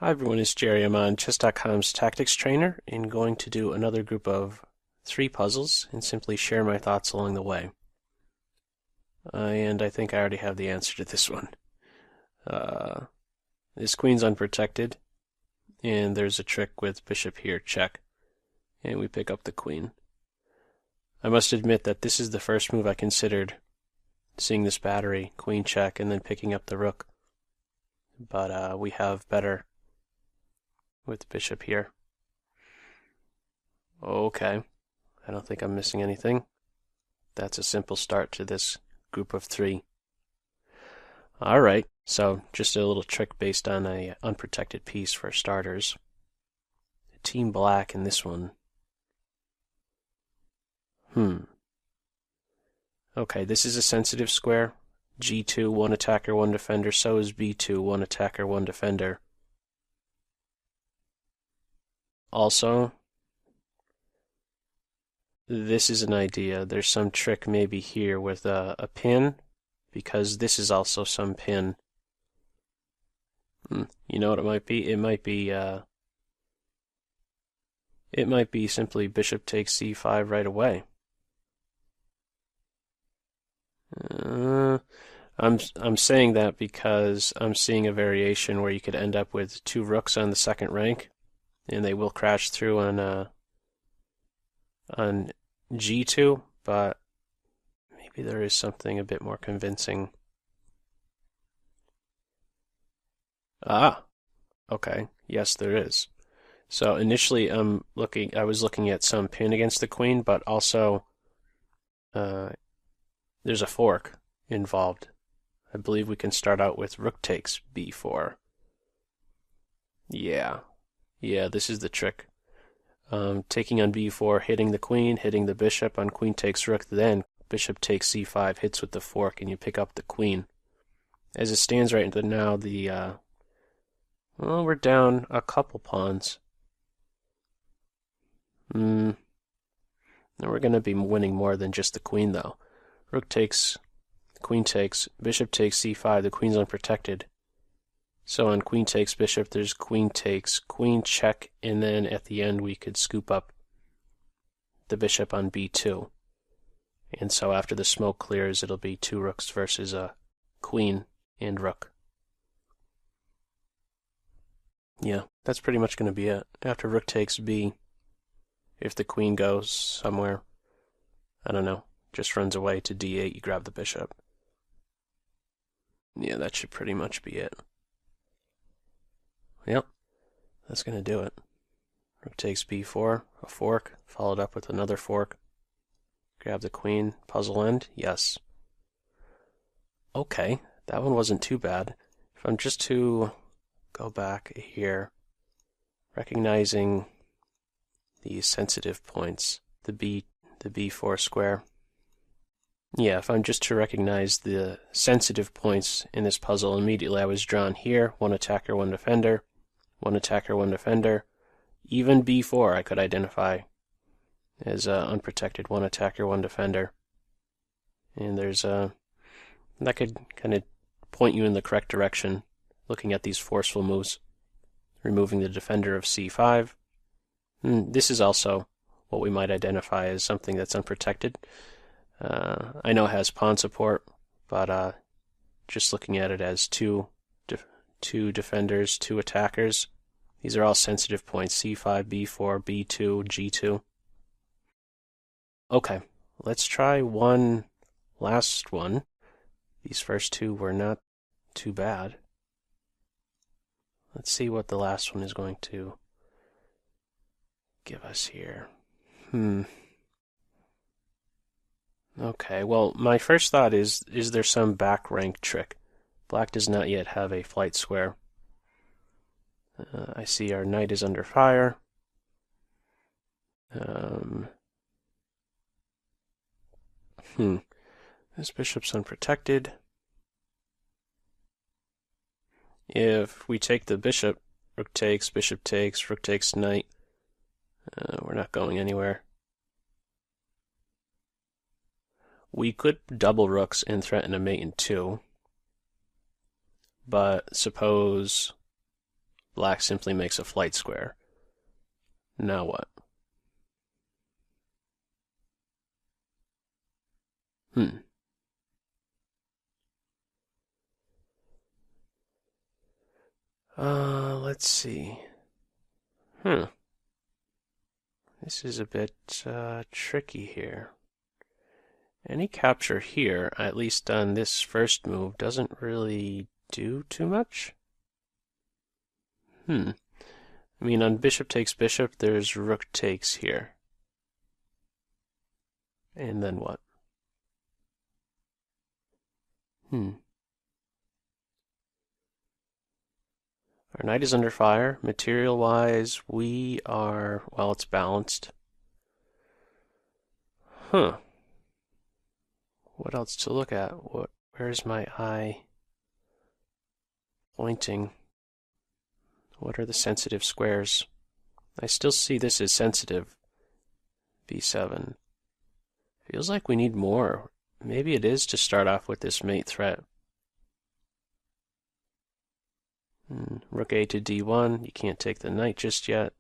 Hi everyone, it's Jerry. I'm on chess.com's tactics trainer and going to do another group of 3 puzzles and simply share my thoughts along the way. And I think I already have the answer to this one. This queen's unprotected, and there's a trick with bishop here, check, and we pick up the queen. I must admit that this is the first move I considered, seeing this battery, queen check, and then picking up the rook. But we have better with bishop here. Okay, I don't think I'm missing anything. That's a simple start to this group of 3. Alright, so just a little trick based on a unprotected piece for starters. Team black in this one. Okay, this is a sensitive square. G2, 1 attacker, 1 defender. So is B2, 1 attacker, 1 defender. Also, this is an idea. There's some trick maybe here with a pin, because this is also some pin. You know what it might be? It might be simply bishop takes c5 right away. I'm saying that because I'm seeing a variation where you could end up with 2 rooks on the second rank, and they will crash through on G2, but maybe there is something a bit more convincing. Okay, yes there is. So initially I was looking at some pin against the queen, but also there's a fork involved. I believe we can start out with rook takes b4. Yeah, this is the trick. Taking on b4, hitting the queen, hitting the bishop on queen takes rook, then bishop takes c5, hits with the fork, and you pick up the queen. As it stands right now, we're down a couple pawns. We're going to be winning more than just the queen, though. Rook takes, queen takes, bishop takes c5, the queen's unprotected. So on queen takes bishop, there's queen takes, queen check, and then at the end we could scoop up the bishop on b2. And so after the smoke clears, it'll be 2 rooks versus a queen and rook. Yeah, that's pretty much going to be it. After rook takes b, if the queen goes somewhere, I don't know, just runs away to d8, you grab the bishop. Yeah, that should pretty much be it. Yep, that's going to do it. Rook takes b4, a fork, followed up with another fork. Grab the queen, puzzle end, yes. Okay, that one wasn't too bad. If I'm just to go back here, recognizing the sensitive points, the b4 square. Yeah, if I'm just to recognize the sensitive points in this puzzle, immediately I was drawn here, 1 attacker, 1 defender, 1 attacker, 1 defender. Even b4 I could identify as unprotected, 1 attacker, 1 defender. And there's that could kind of point you in the correct direction, looking at these forceful moves. Removing the defender of c5. This is also what we might identify as something that's unprotected. I know it has pawn support, but just looking at it as two defenders, 2 attackers, these are all sensitive points, c5, b4, b2, g2. Okay, let's try one last one. These first 2 were not too bad. Let's see what the last one is going to give us here. Okay, well, my first thought is there some back rank trick? Black does not yet have a flight square. I see our knight is under fire. This bishop's unprotected. If we take the bishop, rook takes, bishop takes, rook takes knight, we're not going anywhere. We could double rooks and threaten a mate in 2, but suppose black simply makes a flight square. Now what? Let's see. This is a bit tricky here. Any capture here, at least on this first move, doesn't really do too much. I mean, on bishop takes bishop, there's rook takes here. And then what? Our knight is under fire. Material-wise, we are, well, it's balanced. What else to look at? Where's my eye pointing? What are the sensitive squares? I still see this as sensitive. b7. Feels like we need more. Maybe it is to start off with this mate threat. Rook a to d1. You can't take the knight just yet.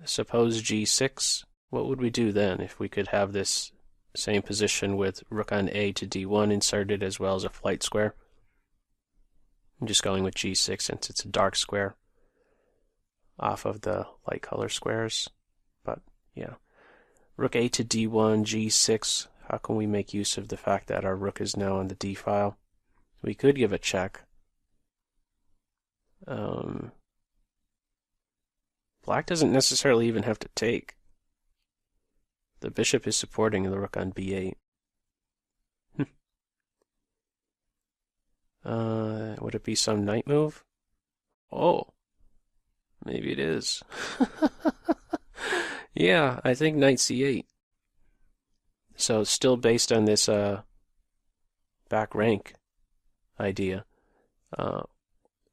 Suppose g6. What would we do then if we could have this same position with rook on a to d1 inserted as well as a flight square? I'm just going with g6 since it's a dark square off of the light color squares. But yeah, rook a to d1, g6. How can we make use of the fact that our rook is now on the d file? We could give a check. Black doesn't necessarily even have to take. The bishop is supporting the rook on b8. Would it be some knight move? Oh, maybe it is. Yeah, I think knight c8. So it's still based on this back rank idea.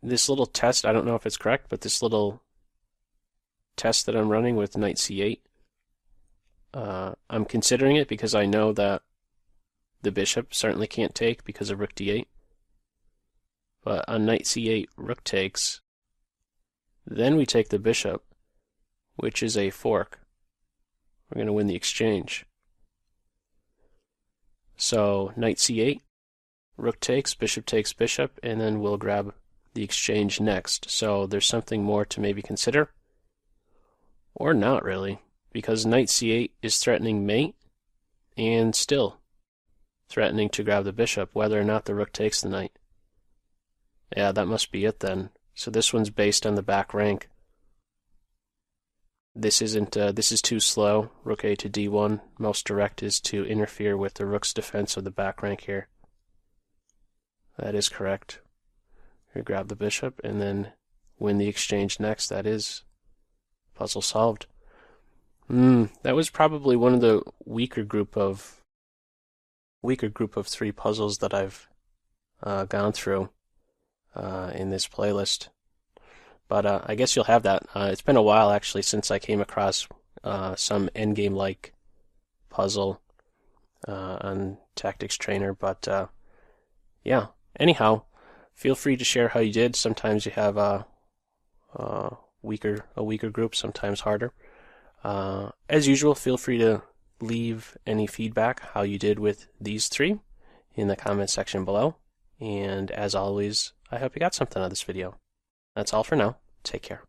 This little test, I don't know if it's correct, but this little test that I'm running with knight c8, I'm considering it because I know that the bishop certainly can't take because of rook d8. But on knight c8, rook takes. Then we take the bishop, which is a fork. We're going to win the exchange. So knight c8, rook takes bishop, and then we'll grab the exchange next. So there's something more to maybe consider. Or not really, because knight c8 is threatening mate and still threatening to grab the bishop, whether or not the rook takes the knight. Yeah, that must be it then. So this one's based on the back rank. This isn't. This is too slow. Rook a to d1. Most direct is to interfere with the rook's defense of the back rank here. That is correct. We grab the bishop and then win the exchange next. That is puzzle solved. That was probably one of the weaker group of 3 puzzles that I've gone through in this playlist. But I guess you'll have that. It's been a while actually since I came across some endgame-like puzzle on Tactics Trainer. But yeah. Anyhow, feel free to share how you did. Sometimes you have a weaker group, sometimes harder. As usual, feel free to leave any feedback how you did with these 3 in the comment section below. And as always, I hope you got something out of this video. That's all for now. Take care.